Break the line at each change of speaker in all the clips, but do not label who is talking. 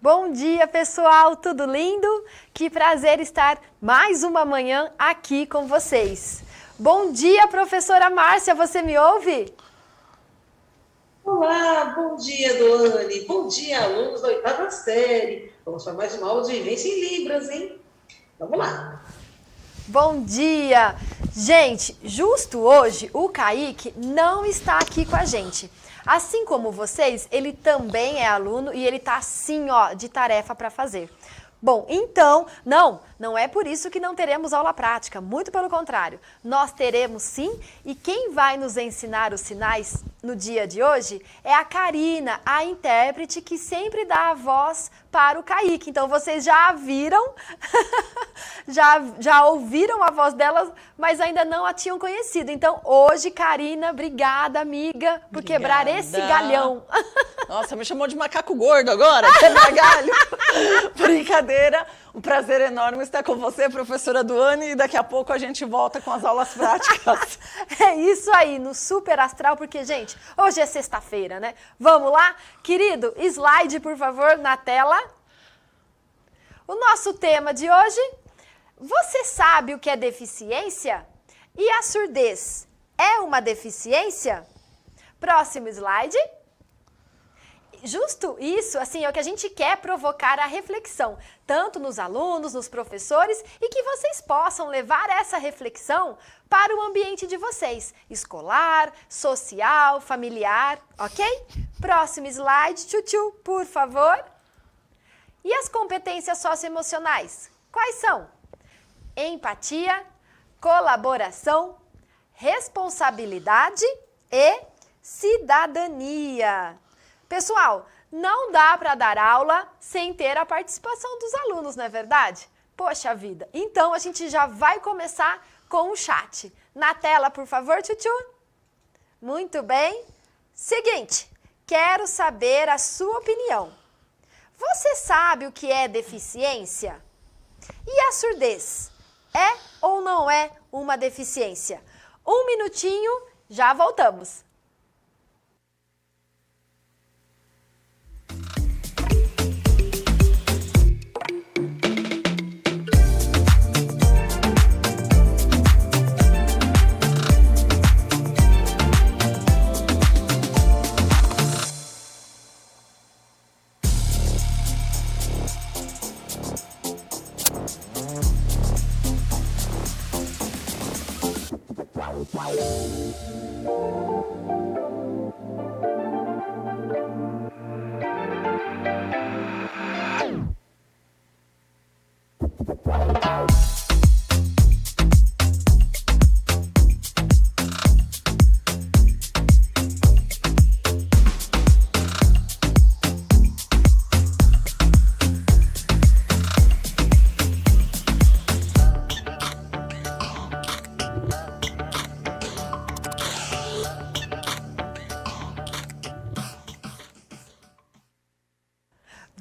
Bom dia, pessoal, tudo lindo? Que prazer estar mais uma manhã aqui com vocês. Bom dia, professora Márcia, você me ouve?
Olá, bom dia, Doane. Bom dia, alunos da oitava série. Vamos para mais uma aula de vivência em Libras, hein? Vamos lá.
Bom dia! Gente, justo hoje o Kaique não está aqui com a gente. Assim como vocês, ele também é aluno e ele tá assim, ó, de tarefa para fazer. Bom, então, não é por isso que não teremos aula prática, muito pelo contrário. Nós teremos sim, e quem vai nos ensinar os sinais no dia de hoje é a Karina, a intérprete que sempre dá a voz para o Kaique. Então vocês já viram, já ouviram a voz dela, mas ainda não a tinham conhecido. Então hoje, Karina, obrigada, amiga, por quebrar esse galhão.
Nossa, me chamou de macaco gordo agora, quebrar galho. Brincadeira, um prazer enorme estar com você, professora Doane, e daqui a pouco a gente volta com as aulas práticas.
É isso aí, no Super Astral, porque, gente, hoje é sexta-feira, né? Vamos lá? Querido, slide, por favor, na tela. O nosso tema de hoje, você sabe o que é deficiência? E a surdez é uma deficiência? Próximo slide. Justo isso, assim, é o que a gente quer provocar a reflexão, tanto nos alunos, nos professores, e que vocês possam levar essa reflexão para o ambiente de vocês, escolar, social, familiar, ok? Próximo slide, tchutchu, por favor. E as competências socioemocionais? Quais são? Empatia, colaboração, responsabilidade e cidadania. Pessoal, não dá para dar aula sem ter a participação dos alunos, não é verdade? Poxa vida! Então, a gente já vai começar com o chat. Na tela, por favor, tchutchu. Muito bem. Seguinte, quero saber a sua opinião. Você sabe o que é deficiência? E a surdez? É ou não é uma deficiência? Um minutinho, já voltamos.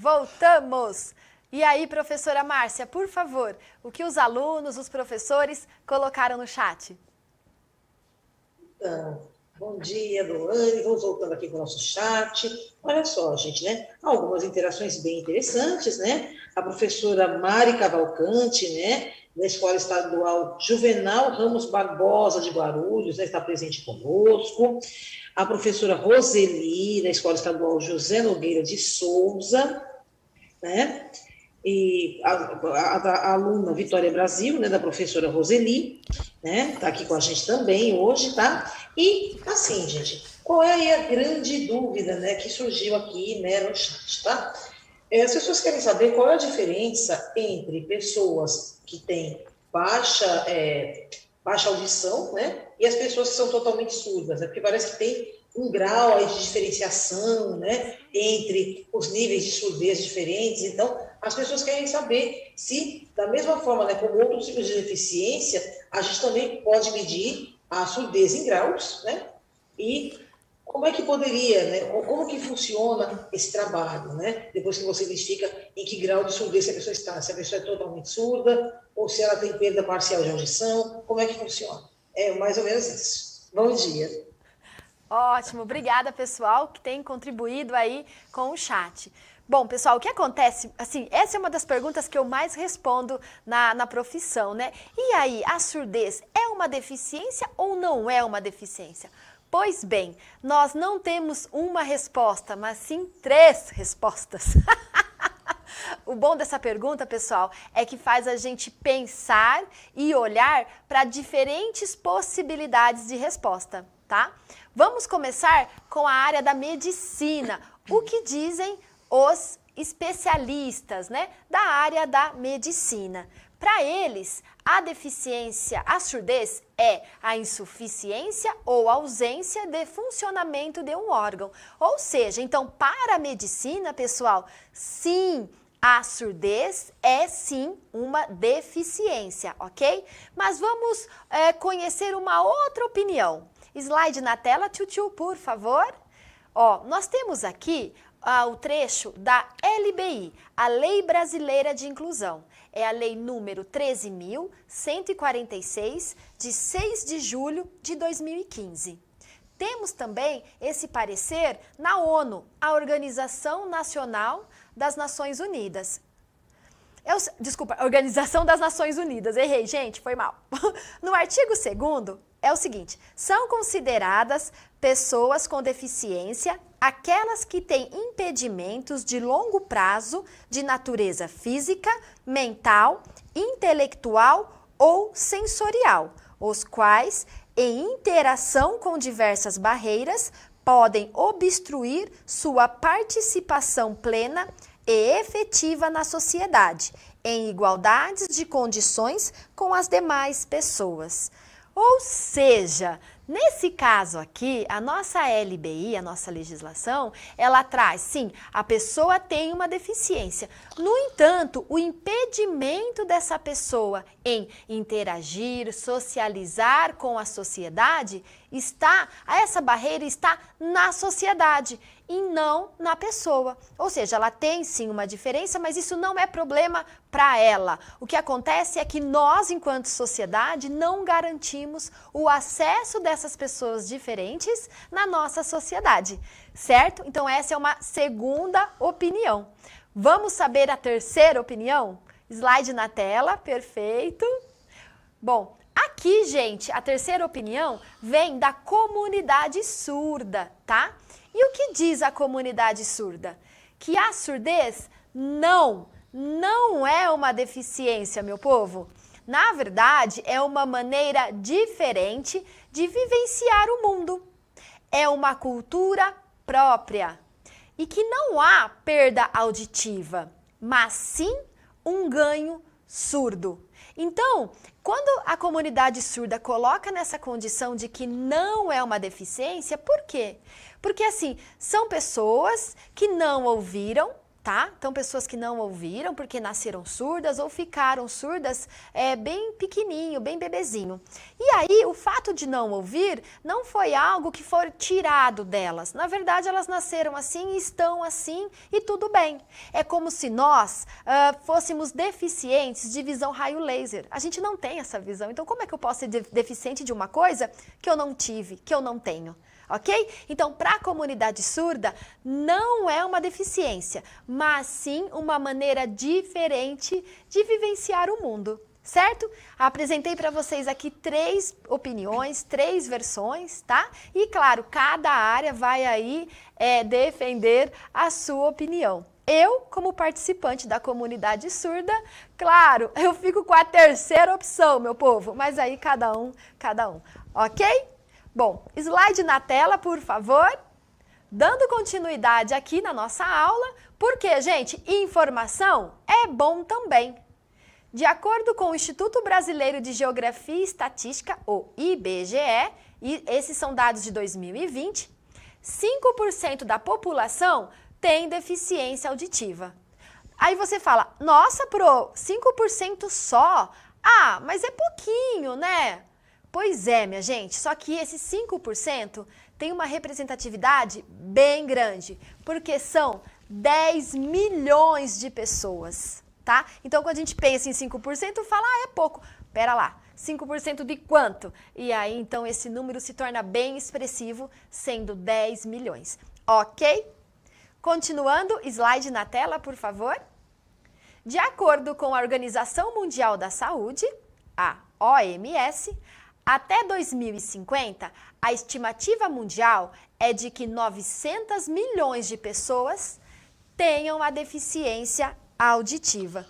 Voltamos! E aí, professora Márcia, por favor, o que os alunos, os professores colocaram no chat?
Então, bom dia, Doane. Vamos voltando aqui com o nosso chat. Olha só, gente, né? Algumas interações bem interessantes, né? A professora Mari Cavalcante, né? Da Escola Estadual Juvenal Ramos Barbosa de Guarulhos, né, está presente conosco. A professora Roseli, da Escola Estadual José Nogueira de Souza, né? E a aluna Vitória Brasil, né, da professora Roseli, né, tá aqui com a gente também hoje, tá? E, assim, gente, qual é aí a grande dúvida, né, que surgiu aqui, né, no chat, tá? As pessoas querem saber qual é a diferença entre pessoas que têm baixa audição, né, e as pessoas que são totalmente surdas, né, porque parece que tem um grau aí de diferenciação, né, entre os níveis de surdez diferentes. Então, as pessoas querem saber se, da mesma forma, né, como outros tipos de deficiência, a gente também pode medir a surdez em graus, né, e como é que poderia, né, como que funciona esse trabalho, né, depois que você identifica em que grau de surdez a pessoa está, se a pessoa é totalmente surda, ou se ela tem perda parcial de audição, como é que funciona? É mais ou menos isso. Bom dia.
Ótimo, obrigada pessoal que tem contribuído aí com o chat. Bom, pessoal, o que acontece, assim, essa é uma das perguntas que eu mais respondo na profissão, né? E aí, a surdez é uma deficiência ou não é uma deficiência? Pois bem, nós não temos uma resposta, mas sim 3 respostas. O bom dessa pergunta, pessoal, é que faz a gente pensar e olhar para diferentes possibilidades de resposta, tá? Vamos começar com a área da medicina. O que dizem os especialistas, né, da área da medicina? Para eles, a deficiência, a surdez é a insuficiência ou ausência de funcionamento de um órgão. Ou seja, então, para a medicina, pessoal, sim, a surdez é sim uma deficiência, ok? Mas vamos conhecer uma outra opinião. Slide na tela, tchutchu, por favor. Ó, nós temos aqui o trecho da LBI, a Lei Brasileira de Inclusão. É a lei número 13.146, de 6 de julho de 2015. Temos também esse parecer na ONU, a Organização Nacional das Nações Unidas. Desculpa, Organização das Nações Unidas, errei, gente, foi mal. No artigo 2º, é o seguinte: são consideradas pessoas com deficiência aquelas que têm impedimentos de longo prazo de natureza física, mental, intelectual ou sensorial, os quais, em interação com diversas barreiras, podem obstruir sua participação plena e efetiva na sociedade, em igualdades de condições com as demais pessoas. Ou seja, nesse caso aqui, a nossa LBI, a nossa legislação, ela traz, sim, a pessoa tem uma deficiência. No entanto, o impedimento dessa pessoa em interagir, socializar com a sociedade, essa barreira está na sociedade e não na pessoa. Ou seja, ela tem sim uma diferença, mas isso não é problema para ela. O que acontece é que nós, enquanto sociedade, não garantimos o acesso dessas pessoas diferentes na nossa sociedade, certo? Então essa é uma segunda opinião. Vamos saber a terceira opinião? Slide na tela, perfeito. Bom, aqui, gente, a terceira opinião vem da comunidade surda, tá? E o que diz a comunidade surda? Que a surdez não é uma deficiência, meu povo. Na verdade, é uma maneira diferente de vivenciar o mundo. É uma cultura própria. E que não há perda auditiva, mas sim um ganho surdo. Então, quando a comunidade surda coloca nessa condição de que não é uma deficiência, por quê? Porque, assim, são pessoas que não ouviram, tá? Então, pessoas que não ouviram porque nasceram surdas ou ficaram surdas bem pequenininho, bem bebezinho. E aí, o fato de não ouvir não foi algo que foi tirado delas. Na verdade, elas nasceram assim e estão assim e tudo bem. É como se nós fôssemos deficientes de visão raio laser. A gente não tem essa visão. Então, como é que eu posso ser deficiente de uma coisa que eu não tive, que eu não tenho? Ok? Então, para a comunidade surda, não é uma deficiência, mas sim uma maneira diferente de vivenciar o mundo, certo? Apresentei para vocês aqui 3 opiniões, 3 versões, tá? E, claro, cada área vai aí defender a sua opinião. Eu, como participante da comunidade surda, claro, eu fico com a terceira opção, meu povo, mas aí cada um, ok? Bom, slide na tela, por favor. Dando continuidade aqui na nossa aula, porque, gente, informação é bom também. De acordo com o Instituto Brasileiro de Geografia e Estatística, o IBGE, e esses são dados de 2020, 5% da população tem deficiência auditiva. Aí você fala, nossa, Pro, 5% só? Ah, mas é pouquinho, né? Pois é, minha gente, só que esses 5% tem uma representatividade bem grande, porque são 10 milhões de pessoas, tá? Então, quando a gente pensa em 5%, fala, é pouco. Pera lá, 5% de quanto? E aí, então, esse número se torna bem expressivo, sendo 10 milhões, ok? Continuando, slide na tela, por favor. De acordo com a Organização Mundial da Saúde, a OMS, até 2050, a estimativa mundial é de que 900 milhões de pessoas tenham a deficiência auditiva.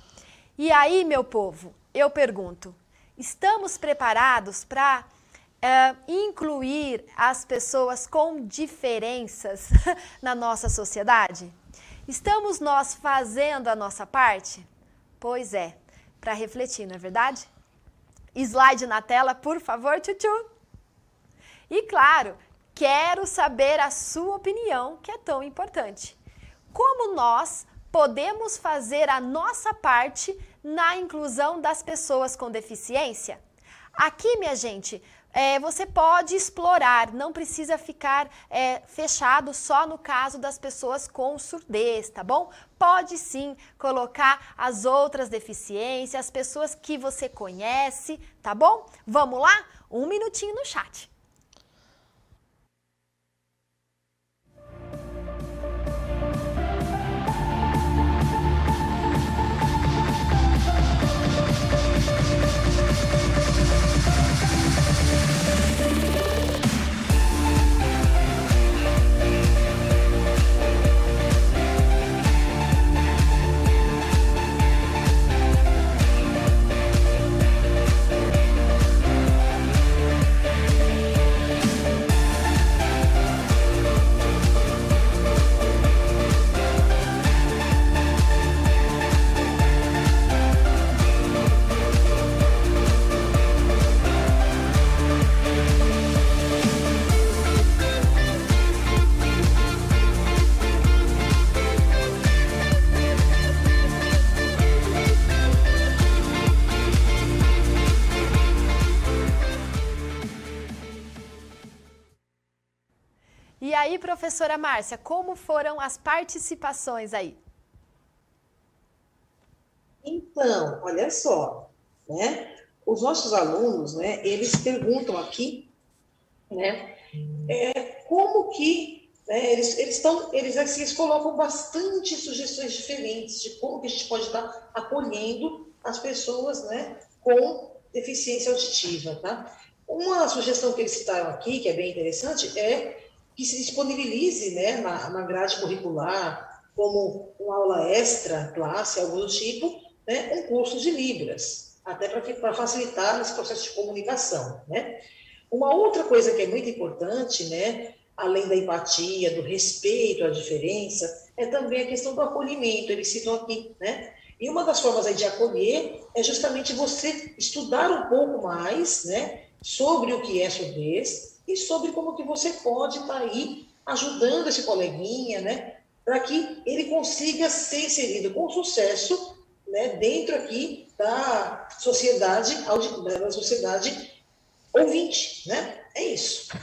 E aí, meu povo, eu pergunto, estamos preparados para incluir as pessoas com diferenças na nossa sociedade? Estamos nós fazendo a nossa parte? Pois é, para refletir, não é verdade? Slide na tela, por favor, tchutchu. E claro, quero saber a sua opinião, que é tão importante. Como nós podemos fazer a nossa parte na inclusão das pessoas com deficiência? Aqui, minha gente, você pode explorar, não precisa ficar fechado só no caso das pessoas com surdez, tá bom? Pode sim colocar as outras deficiências, as pessoas que você conhece, tá bom? Vamos lá? 1 minutinho no chat. E aí, professora Márcia, como foram as participações aí?
Então, olha só, né? Os nossos alunos, né, eles perguntam aqui, né, como que, né, eles colocam bastante sugestões diferentes de como que a gente pode estar acolhendo as pessoas, né, com deficiência auditiva, tá? Uma sugestão que eles citaram aqui, que é bem interessante, é que se disponibilize, né, na grade curricular, como uma aula extra, classe, algo do tipo, né, um curso de Libras, até para facilitar esse processo de comunicação, né? Uma outra coisa que é muito importante, né, além da empatia, do respeito à diferença, é também a questão do acolhimento, eles citam aqui, né? E uma das formas aí de acolher é justamente você estudar um pouco mais, né, sobre o que é surdez, e sobre como que você pode estar aí ajudando esse coleguinha, né, para que ele consiga ser inserido com sucesso, né, dentro aqui da sociedade ouvinte, né? É isso.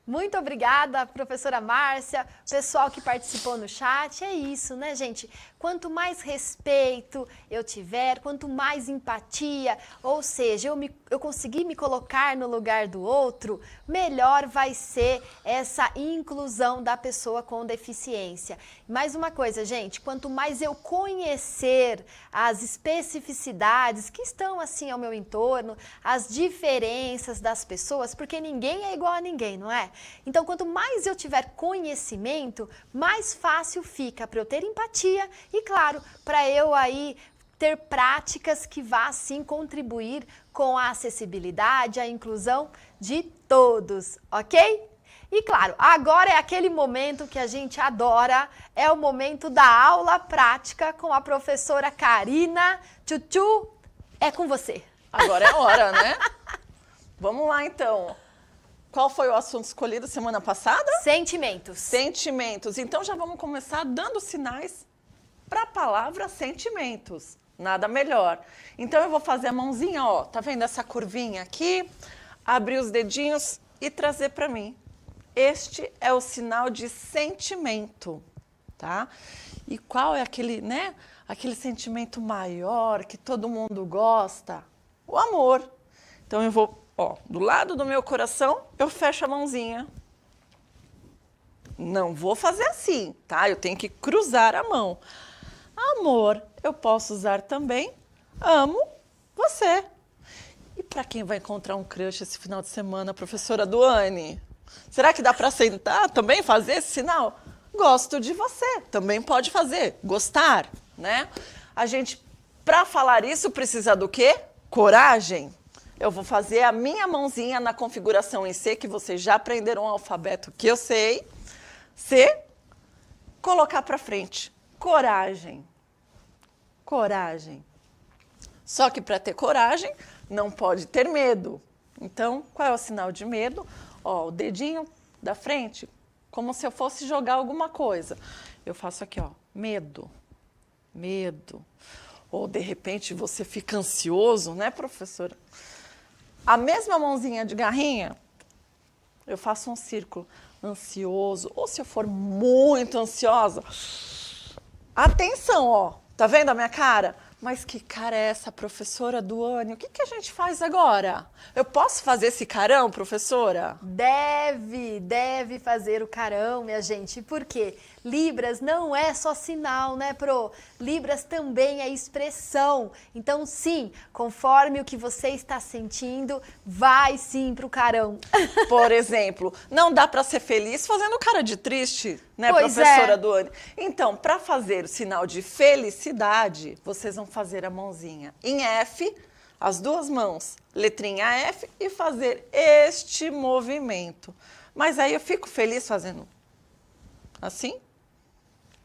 Muito obrigada, professora Márcia, pessoal que participou no chat. É isso, né, gente? Quanto mais respeito eu tiver, quanto mais empatia, ou seja, eu conseguir me colocar no lugar do outro, melhor vai ser essa inclusão da pessoa com deficiência. Mais uma coisa, gente, quanto mais eu conhecer as especificidades que estão assim ao meu entorno, as diferenças das pessoas, porque ninguém é igual a ninguém, não é? Então, quanto mais eu tiver conhecimento, mais fácil fica para eu ter empatia e, claro, para eu aí ter práticas que vá, sim, contribuir com a acessibilidade, a inclusão de todos, ok? E, claro, agora é aquele momento que a gente adora, é o momento da aula prática com a professora Karina. Tchutchu, é com você.
Agora é a hora, né? Vamos lá, então. Qual foi o assunto escolhido semana passada?
Sentimentos.
Sentimentos. Então, já vamos começar dando sinais para a palavra sentimentos. Nada melhor. Então, eu vou fazer a mãozinha, ó. Tá vendo essa curvinha aqui? Abrir os dedinhos e trazer para mim. Este é o sinal de sentimento, tá? E qual é aquele, né? Aquele sentimento maior que todo mundo gosta? O amor. Então, eu vou, ó, do lado do meu coração, eu fecho a mãozinha. Não vou fazer assim, tá? Eu tenho que cruzar a mão. Amor, eu posso usar também amo você. E para quem vai encontrar um crush esse final de semana, professora Duane? Será que dá para sentar também, fazer esse sinal? Gosto de você, também pode fazer, gostar, né? A gente, para falar isso, precisa do quê? Coragem. Eu vou fazer a minha mãozinha na configuração em C, que vocês já aprenderam o alfabeto que eu sei. C, colocar para frente. Coragem. Coragem. Só que para ter coragem, não pode ter medo. Então, qual é o sinal de medo? Ó, o dedinho da frente, como se eu fosse jogar alguma coisa. Eu faço aqui, ó, medo, medo. Ou, de repente, você fica ansioso, né, professora? A mesma mãozinha de garrinha, eu faço um círculo, ansioso. Ou se eu for muito ansiosa, atenção, ó, tá vendo a minha cara? Mas que cara é essa, professora Duane? O que a gente faz agora? Eu posso fazer esse carão, professora?
Deve fazer o carão, minha gente. Por quê? Libras não é só sinal, né, Pro? Libras também é expressão. Então, sim, conforme o que você está sentindo, vai sim pro carão.
Por exemplo, não dá para ser feliz fazendo cara de triste, né,
Pois
professora Duane? Então, para fazer o sinal de felicidade, vocês vão fazer a mãozinha em F, as duas mãos, letrinha F, e fazer este movimento. Mas aí eu fico feliz fazendo assim?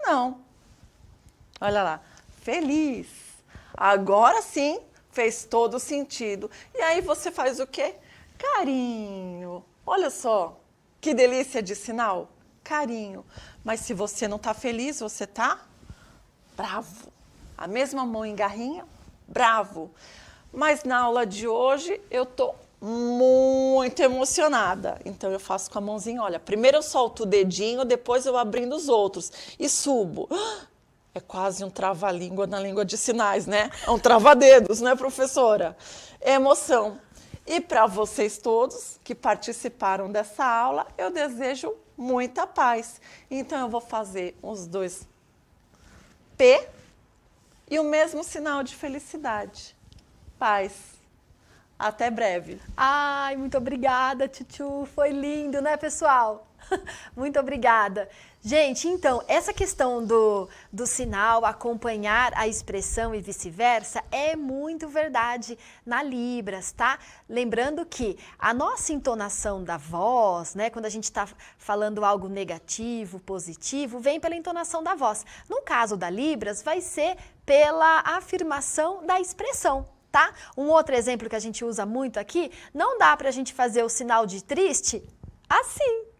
Não. Olha lá, feliz. Agora sim fez todo sentido. E aí você faz o quê? Carinho. Olha só, que delícia de sinal. Carinho. Mas se você não está feliz, você está bravo. A mesma mão em garrinha, bravo. Mas na aula de hoje eu estou muito emocionada. Então eu faço com a mãozinha, olha, primeiro eu solto o dedinho, depois eu abrindo os outros e subo. É quase um trava-língua na língua de sinais, né? É um trava-dedos, né, professora? É emoção. E para vocês todos que participaram dessa aula, eu desejo muita paz. Então eu vou fazer os dois P e o mesmo sinal de felicidade. Paz. Até breve.
Ai, muito obrigada, Tchutchu. Foi lindo, né, pessoal? Muito obrigada. Gente, então, essa questão do sinal acompanhar a expressão e vice-versa é muito verdade na Libras, tá? Lembrando que a nossa entonação da voz, né, quando a gente está falando algo negativo, positivo, vem pela entonação da voz. No caso da Libras, vai ser pela afirmação da expressão. Tá? Um outro exemplo que a gente usa muito aqui, não dá pra gente fazer o sinal de triste assim.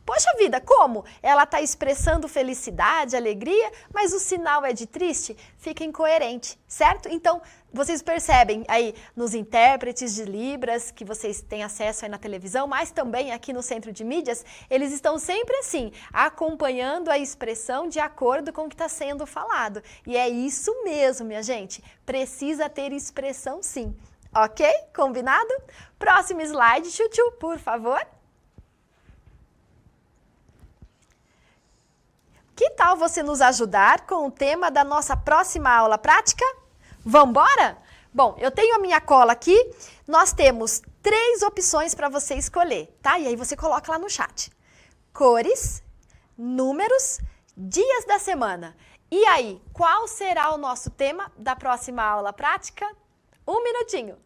Poxa vida, como? Ela está expressando felicidade, alegria, mas o sinal é de triste? Fica incoerente, certo? Então, vocês percebem aí nos intérpretes de Libras, que vocês têm acesso aí na televisão, mas também aqui no Centro de Mídias, eles estão sempre assim, acompanhando a expressão de acordo com o que está sendo falado. E é isso mesmo, minha gente. Precisa ter expressão sim. Ok? Combinado? Próximo slide, Tchutchu, por favor. Que tal você nos ajudar com o tema da nossa próxima aula prática? Vamos embora? Bom, eu tenho a minha cola aqui, nós temos 3 opções para você escolher, tá? E aí você coloca lá no chat. Cores, números, dias da semana. E aí, qual será o nosso tema da próxima aula prática? 1 minutinho.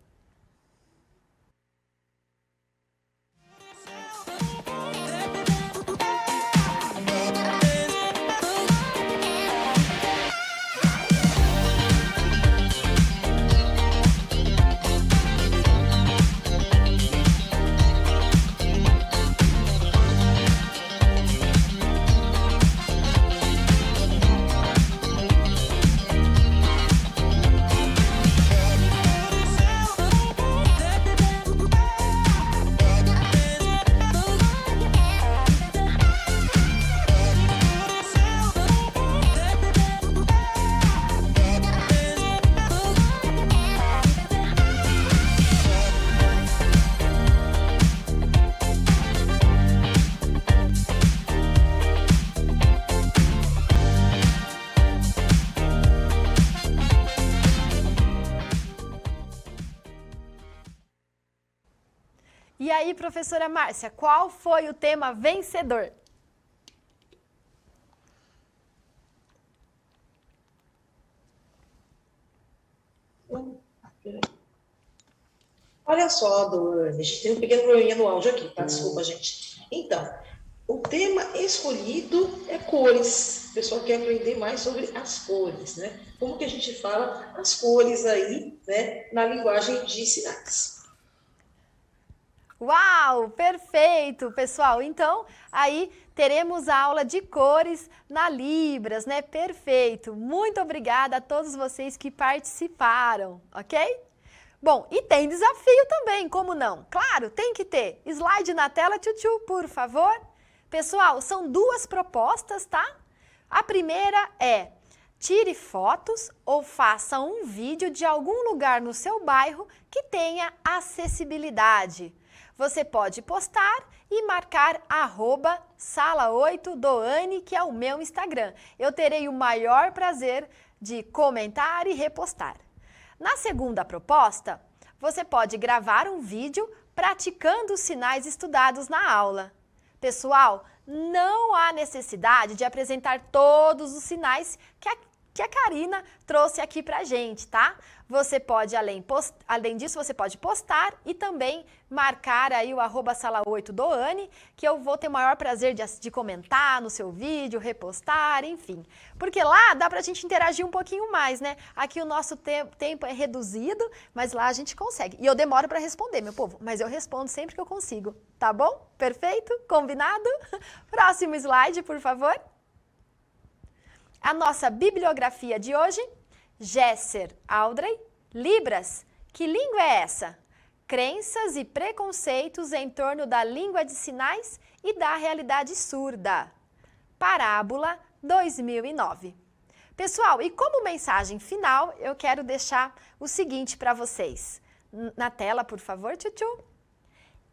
E aí, professora Márcia, qual foi o tema vencedor?
Olha só, Doane, a gente tem um pequeno probleminha no áudio aqui, tá? Desculpa, gente. Então, o tema escolhido é cores. O pessoal quer aprender mais sobre as cores, né? Como que a gente fala as cores aí, né, na linguagem de sinais.
Uau, perfeito, pessoal. Então, aí teremos a aula de cores na Libras, né? Perfeito. Muito obrigada a todos vocês que participaram, ok? Bom, e tem desafio também, como não? Claro, tem que ter. Slide na tela, tchutchu, por favor. Pessoal, são duas propostas, tá? A primeira é: tire fotos ou faça um vídeo de algum lugar no seu bairro que tenha acessibilidade. Você pode postar e marcar @sala8doane, que é o meu Instagram. Eu terei o maior prazer de comentar e repostar. Na segunda proposta, você pode gravar um vídeo praticando os sinais estudados na aula. Pessoal, não há necessidade de apresentar todos os sinais que a Karina trouxe aqui pra gente, tá? Você pode, além disso, você pode postar e também marcar aí o @sala8doane, que eu vou ter o maior prazer de comentar no seu vídeo, repostar, enfim. Porque lá dá pra gente interagir um pouquinho mais, né? Aqui o nosso tempo é reduzido, mas lá a gente consegue. E eu demoro pra responder, meu povo, mas eu respondo sempre que eu consigo, tá bom? Perfeito? Combinado? Próximo slide, por favor. A nossa bibliografia de hoje: Gesser Aldrey, Libras, que língua é essa? Crenças e preconceitos em torno da língua de sinais e da realidade surda. Parábola, 2009. Pessoal, e como mensagem final, eu quero deixar o seguinte para vocês. Na tela, por favor, tchutchu.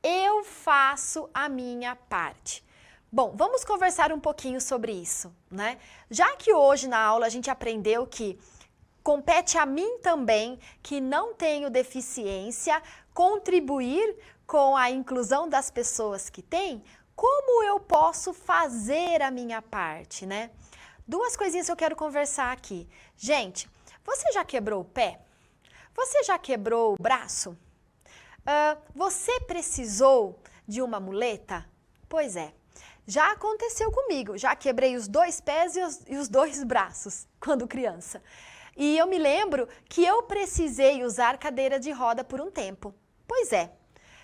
Eu faço a minha parte. Bom, vamos conversar um pouquinho sobre isso, né? Já que hoje na aula a gente aprendeu que compete a mim também, que não tenho deficiência, contribuir com a inclusão das pessoas que têm, como eu posso fazer a minha parte, né? Duas coisinhas que eu quero conversar aqui. Gente, você já quebrou o pé? Você já quebrou o braço? Você precisou de uma muleta? Pois é. Já aconteceu comigo, já quebrei os 2 pés e os 2 braços quando criança. E eu me lembro que eu precisei usar cadeira de roda por um tempo. Pois é,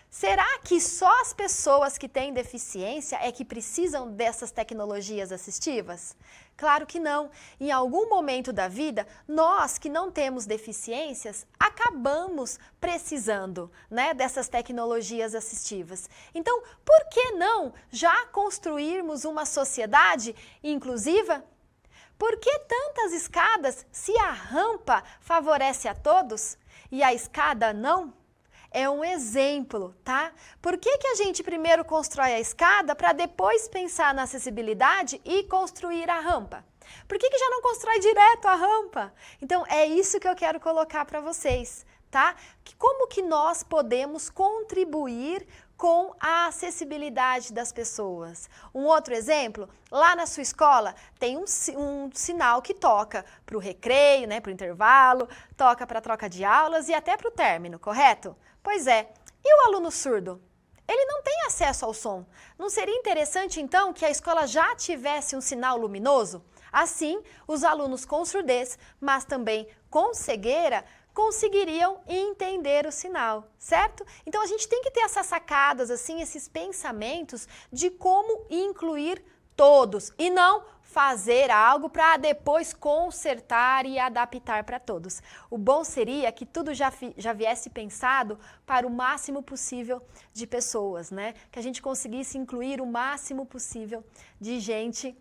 será que só as pessoas que têm deficiência é que precisam dessas tecnologias assistivas? Claro que não. Em algum momento da vida, nós que não temos deficiências, acabamos precisando, né, dessas tecnologias assistivas. Então, por que não já construirmos uma sociedade inclusiva? Por que tantas escadas se a rampa favorece a todos e a escada não? É um exemplo, tá? Por que a gente primeiro constrói a escada para depois pensar na acessibilidade e construir a rampa? Por que já não constrói direto a rampa? Então, é isso que eu quero colocar para vocês, tá? Como que nós podemos contribuir com a acessibilidade das pessoas? Um outro exemplo, lá na sua escola tem um sinal que toca para o recreio, né, para o intervalo, toca para a troca de aulas e até para o término, correto? Pois é, e o aluno surdo? Ele não tem acesso ao som. Não seria interessante, então, que a escola já tivesse um sinal luminoso? Assim, os alunos com surdez, mas também com cegueira, conseguiriam entender o sinal, certo? Então, a gente tem que ter essas sacadas, assim, esses pensamentos de como incluir todos e não fazer algo para depois consertar e adaptar para todos. O bom seria que tudo já viesse pensado para o máximo possível de pessoas, né? Que a gente conseguisse incluir o máximo possível de gente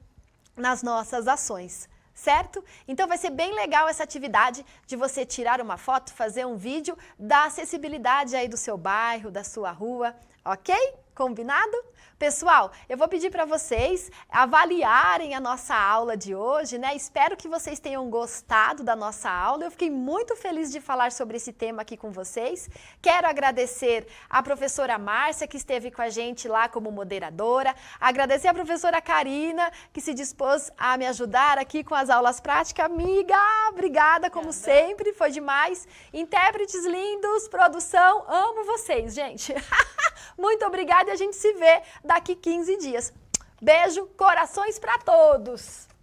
nas nossas ações, certo? Então vai ser bem legal essa atividade de você tirar uma foto, fazer um vídeo da acessibilidade aí do seu bairro, da sua rua, ok? Combinado? Pessoal, eu vou pedir para vocês avaliarem a nossa aula de hoje, né? Espero que vocês tenham gostado da nossa aula. Eu fiquei muito feliz de falar sobre esse tema aqui com vocês. Quero agradecer a professora Márcia, que esteve com a gente lá como moderadora. Agradecer a professora Karina, que se dispôs a me ajudar aqui com as aulas práticas. Amiga, obrigada como sempre, foi demais. Intérpretes lindos, produção, amo vocês, gente. Muito obrigada e a gente se vê daqui 15 dias. Beijo, corações para todos!